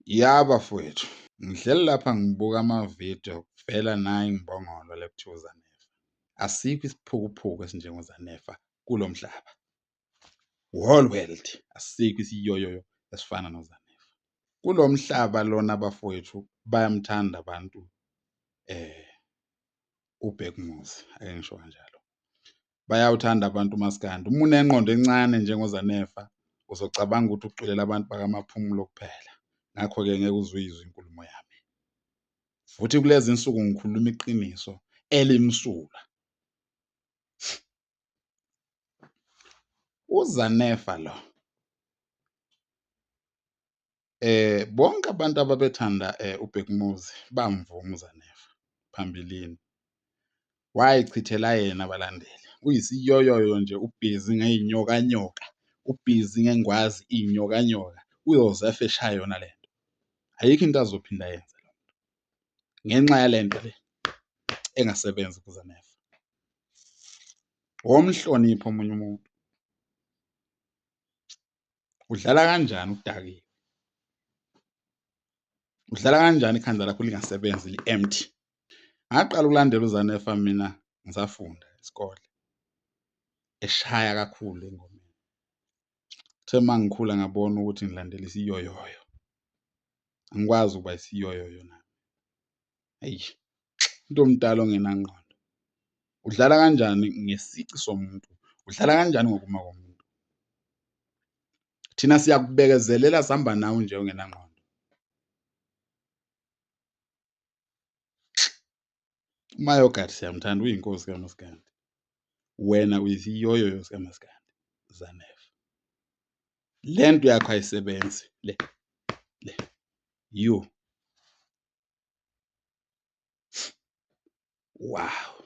Yaba mfowethu, ngihleli lapha ngibuka amavidiyo kuvela nayi imbongolo le kuthiwa uZanele. Asikho isiphukuphuku esinjengoZanele kulo mhlaba. Whole world asikho isiyoyoyo esifana noZanele. Kulo mhlaba lona bafowethu bayamthanda abantu uBhekumuzi, ake ngisho kanjalo. Bayawuthanda abantu uMaskandi. Uma unengqondo encane njengoZanele uzocabanga ukuthi uculela abantu bakamaphumulo kuphela. Ngakho-ke ngeke uzuyizwe inkulumo yami. Futhi kulezi insuku ngikhuluma iqiniso elimsulwa. uZanele lo bonke abantu ababethanda uBhekumuzi bamvuma uZanele phambilini. Wayichithela yena abalandeli. Uyisiyoyoyo nje, ubhizi ngey'nyokanyoka, ubhizi ngengwazi iy'nyokanyoka. Uyozefa eshaya yona le nto. Ayikho into azophinda ayenze lo muntu. Ngenxa yale nto le engasebenzi kuZanele. Womhlonipha omunye umuntu. Udlala kanjani udakiwe? Udlala kanjani ikhanda lakho lingasebenzi li-empty? Ngaqala ukulandela uZanele mina ngisafunda isikole. Eshaya kakhulu engomeni. Kuthe uma ngikhula ngabona ukuthi ngilandela isiyoyoyo. Angikwazi ukuba isiyoyoyo nami. Eyi, umuntu omdala ongenangqondo. Udlala kanjani ngesici somuntu? Udlala kanjani ngokuma komuntu? Thina siyakubekezelela sihamba nawe nje ungenangqondo. uMayogat siyamthanda, uyinkosi kaMaskandi. Wena uyisiyoyoyo sikaMaskandi, Zanele. Le nto yakho ayisebenzi le. You. Wow.